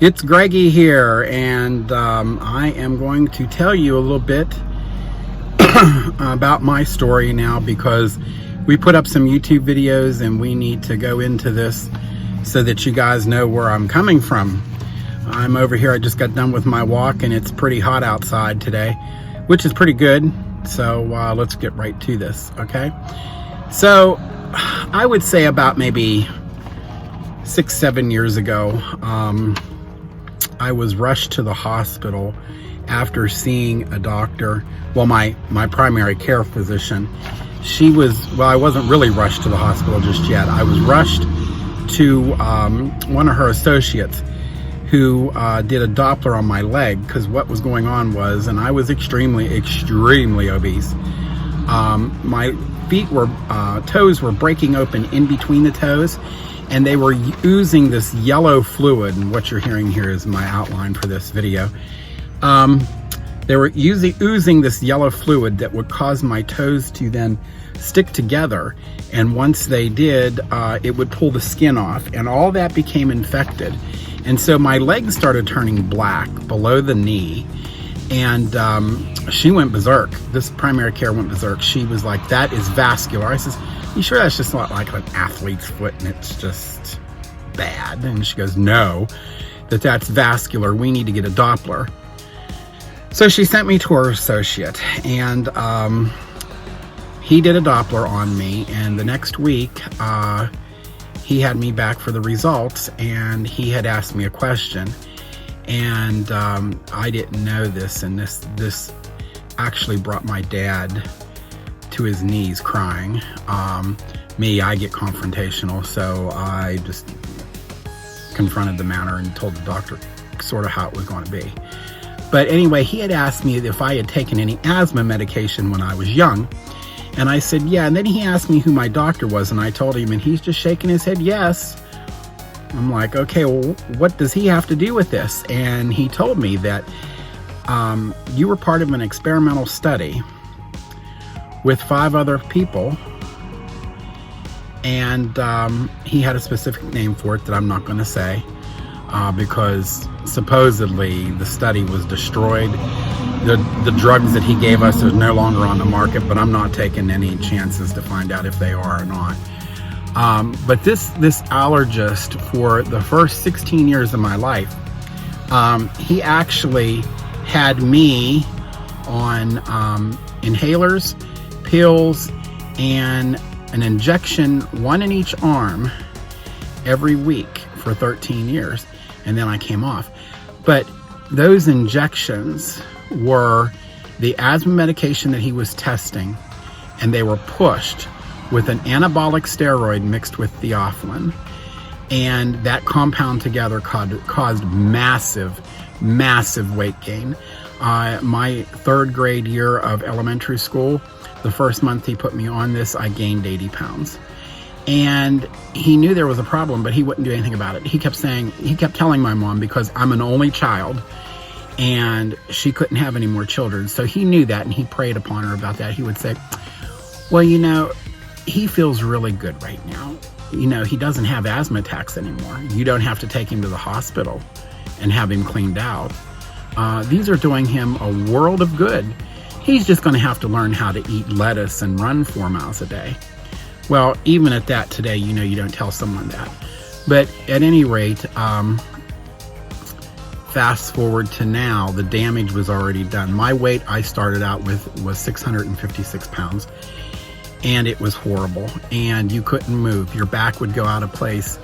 It's Greggy here, and I am going to tell you a little bit about my story now, because we put up some YouTube videos and we need to go into this so that you guys know where I'm coming from. I'm over here, I just got done with my walk and it's pretty hot outside today, which is pretty good. So let's get right to this, okay? So I would say about maybe 6-7 years ago, I was rushed to the hospital after seeing a doctor. Well, my primary care physician. She was, well, I wasn't really rushed to the hospital just yet. I was rushed to one of her associates who did a Doppler on my leg, because what was going on was, and I was extremely obese. My feet were, toes were breaking open in between the toes, and they were oozing this yellow fluid. And what you're hearing here is my outline for this video. They were oozing this yellow fluid that would cause my toes to then stick together. And once they did, it would pull the skin off, and all that became infected. And so my legs started turning black below the knee. And she went berserk. This primary care went berserk. She was like, "That is vascular." I says, "You sure that's just not like an athlete's foot and it's just bad?" And she goes, "No, that's vascular. We need to get a Doppler." So she sent me to her associate, and he did a Doppler on me. And the next week, he had me back for the results, and he had asked me a question. And I didn't know this, and this actually brought my dad to his knees crying. Me, I get confrontational, so I just confronted the matter and told the doctor sort of how it was going to be. But anyway, he had asked me if I had taken any asthma medication when I was young, and I said yeah. And then he asked me who my doctor was, and I told him, and he's just shaking his head yes. I'm like, okay, well, what does he have to do with this? And he told me that you were part of an experimental study with 5 other people, and he had a specific name for it that I'm not going to say, because supposedly the study was destroyed. The drugs that he gave us are no longer on the market, but I'm not taking any chances to find out if they are or not. But this allergist, for the first 16 years of my life, he actually had me on inhalers, pills, and an injection, 1 in each arm, every week for 13 years. And then I came off. But those injections were the asthma medication that he was testing, and they were pushed with an anabolic steroid mixed with theophylline. And that compound together caused massive weight gain. My 3rd grade year of elementary school, the first month he put me on this, I gained 80 pounds. And he knew there was a problem, but he wouldn't do anything about it. He kept telling my mom, because I'm an only child and she couldn't have any more children. So he knew that, and he preyed upon her about that. He would say, well, you know, he feels really good right now. You know, he doesn't have asthma attacks anymore. You don't have to take him to the hospital and have him cleaned out. These are doing him a world of good. He's just going to have to learn how to eat lettuce and run 4 miles a day. Well, even at that today, you know, you don't tell someone that. But at any rate, fast forward to now, the damage was already done. My weight I started out with was 656 pounds. And it was horrible, and you couldn't move. Your back would go out of place.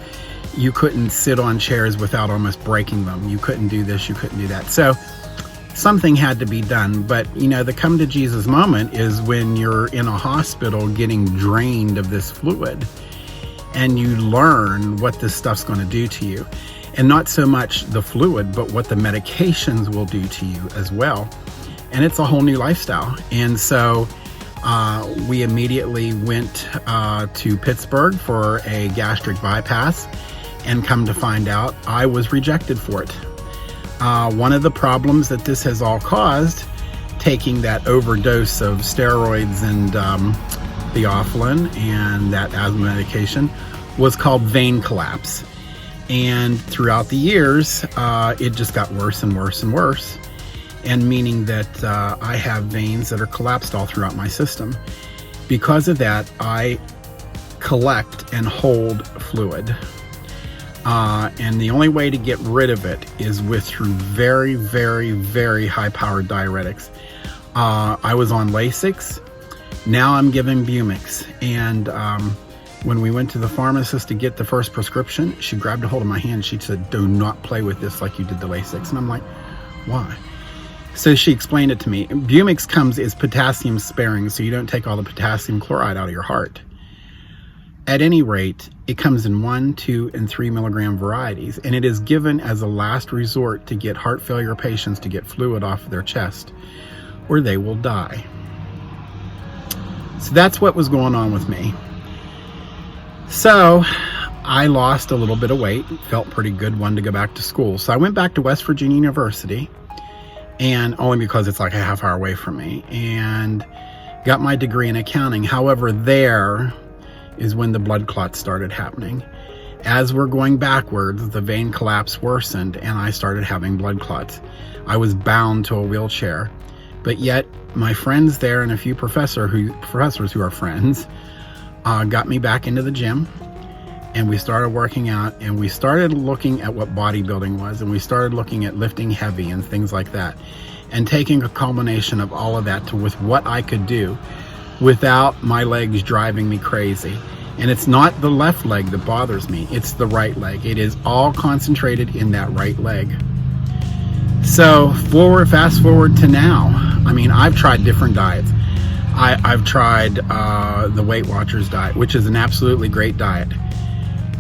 You couldn't sit on chairs without almost breaking them. You couldn't do this, you couldn't do that. So something had to be done. But you know, the come to Jesus moment is when you're in a hospital getting drained of this fluid, and you learn what this stuff's going to do to you. And not so much the fluid, but what the medications will do to you as well. And it's a whole new lifestyle. And so we immediately went to Pittsburgh for a gastric bypass, and come to find out I was rejected for it. One of the problems that this has all caused, taking that overdose of steroids and theophylline and that asthma medication, was called vein collapse. And throughout the years, it just got worse and worse and worse. And meaning that I have veins that are collapsed all throughout my system. Because of that, I collect and hold fluid. And the only way to get rid of it is through very, very, very high-powered diuretics. I was on Lasix. Now I'm giving Bumix. And when we went to the pharmacist to get the first prescription, she grabbed a hold of my hand. She said, "Do not play with this like you did the Lasix." And I'm like, "Why?" So she explained it to me. Bumix is potassium sparing, so you don't take all the potassium chloride out of your heart. At any rate, it comes in 1, 2, and 3 milligram varieties, and it is given as a last resort to get heart failure patients to get fluid off of their chest, or they will die. So that's what was going on with me. So I lost a little bit of weight, felt pretty good, wanted to go back to school. So I went back to West Virginia University, and only because it's like a half hour away from me, and got my degree in accounting. However, there is when the blood clots started happening. As we're going backwards, the vein collapse worsened, and I started having blood clots. I was bound to a wheelchair, but yet my friends there and a few professors who are friends got me back into the gym, and we started working out, and we started looking at what bodybuilding was, and we started looking at lifting heavy and things like that, and taking a combination of all of that with what I could do without my legs driving me crazy. And it's not the left leg that bothers me, it's the right leg. It is all concentrated in that right leg. So fast forward to now. I mean, I've tried different diets. I've tried the Weight Watchers diet, which is an absolutely great diet.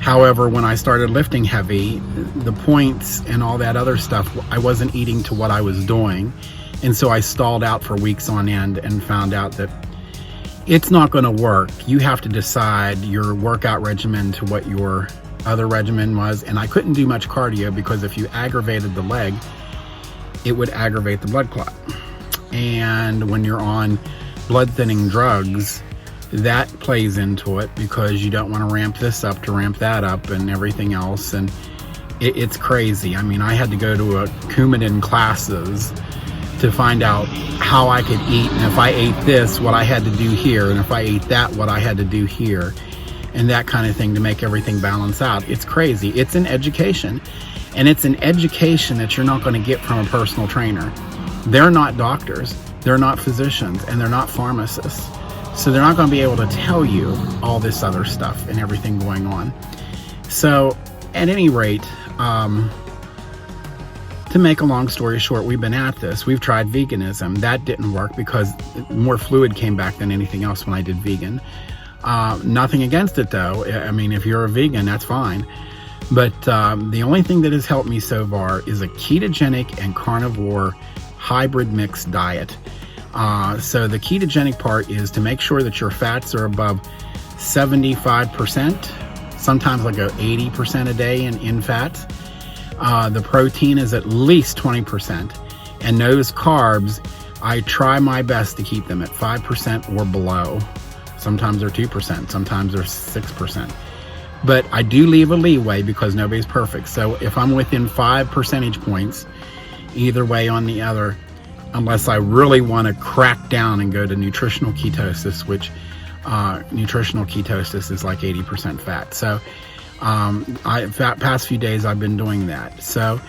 However, when I started lifting heavy, the points and all that other stuff, I wasn't eating to what I was doing. And so I stalled out for weeks on end and found out that it's not going to work. You have to decide your workout regimen to what your other regimen was. And I couldn't do much cardio because if you aggravated the leg, it would aggravate the blood clot. And when you're on blood thinning drugs, that plays into it because you don't want to ramp this up to ramp that up and everything else. And it's crazy. I mean, I had to go to a Coumadin classes to find out how I could eat, and if I ate this, what I had to do here, and if I ate that, what I had to do here, and that kind of thing to make everything balance out. It's crazy. It's an education, and it's an education that you're not going to get from a personal trainer. They're not doctors, they're not physicians, and they're not pharmacists. So they're not going to be able to tell you all this other stuff and everything going on. So at any rate, to make a long story short, we've been at this. We've tried veganism. That didn't work because more fluid came back than anything else when I did vegan. Nothing against it though. I mean, if you're a vegan, that's fine. But the only thing that has helped me so far is a ketogenic and carnivore hybrid mixed diet. So the ketogenic part is to make sure that your fats are above 75%, sometimes like 80% a day in fats. The protein is at least 20%. And those carbs, I try my best to keep them at 5% or below. Sometimes they're 2%, sometimes they're 6%. But I do leave a leeway because nobody's perfect. So if I'm within 5 percentage points, either way on the other, unless I really want to crack down and go to nutritional ketosis, which nutritional ketosis is like 80% fat. So past few days I've been doing that. So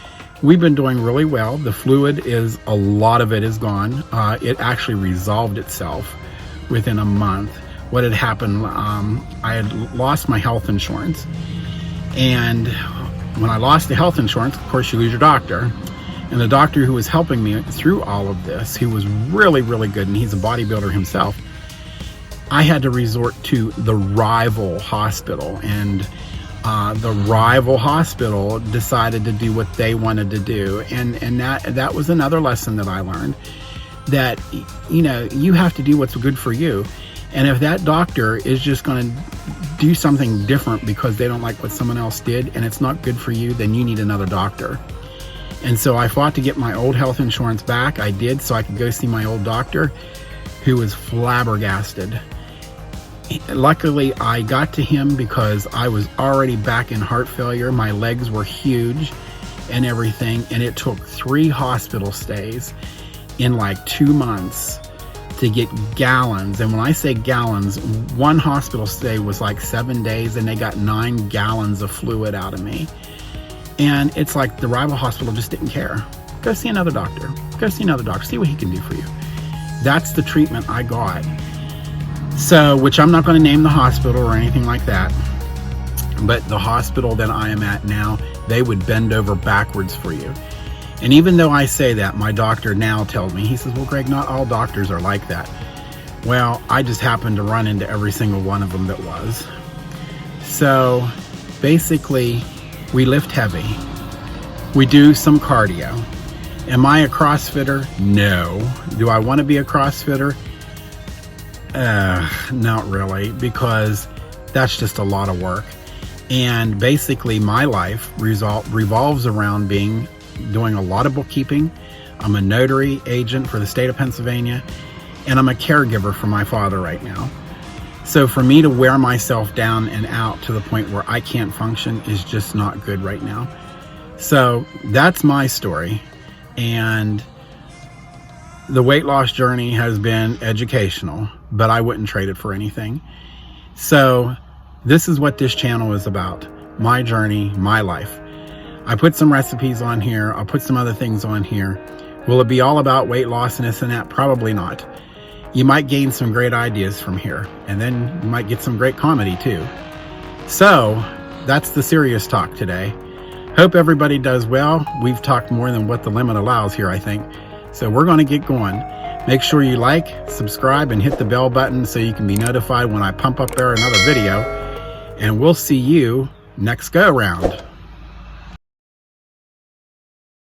we've been doing really well. The fluid is, a lot of it is gone. It actually resolved itself within a month. What had happened, I had lost my health insurance. And when I lost the health insurance, of course you lose your doctor. And the doctor who was helping me through all of this, who was really, really good, and he's a bodybuilder himself, I had to resort to the rival hospital. And the rival hospital decided to do what they wanted to do. And that was another lesson that I learned, that, you know, you have to do what's good for you. And if that doctor is just going to do something different because they don't like what someone else did and it's not good for you, then you need another doctor. And so I fought to get my old health insurance back. I did, so I could go see my old doctor, who was flabbergasted. Luckily, I got to him because I was already back in heart failure. My legs were huge and everything, and it took 3 hospital stays in like 2 months to get gallons. And when I say gallons, one hospital stay was like 7 days, and they got 9 gallons of fluid out of me. And it's like the rival hospital just didn't care. Go see another doctor. Go see another doctor. See what he can do for you. That's the treatment I got. So, which I'm not going to name the hospital or anything like that, but the hospital that I am at now, they would bend over backwards for you. And even though I say that, my doctor now tells me, he says, well, Greg, not all doctors are like that. Well, I just happened to run into every single one of them that was. So basically, we lift heavy. We do some cardio. Am I a CrossFitter? No. Do I want to be a CrossFitter? Not really, because that's just a lot of work. And basically my life revolves around doing a lot of bookkeeping. I'm a notary agent for the state of Pennsylvania, and I'm a caregiver for my father right now. So for me to wear myself down and out to the point where I can't function is just not good right now. So that's my story. And the weight loss journey has been educational, but I wouldn't trade it for anything. So this is what this channel is about. My journey, my life. I put some recipes on here. I'll put some other things on here. Will it be all about weight loss and this and that? Probably not. You might gain some great ideas from here, and then you might get some great comedy too. So that's the serious talk today. Hope everybody does well. We've talked more than what the limit allows here, I think. So we're going to get going. Make sure you like, subscribe, and hit the bell button so you can be notified when I pump up there another video. And we'll see you next go round.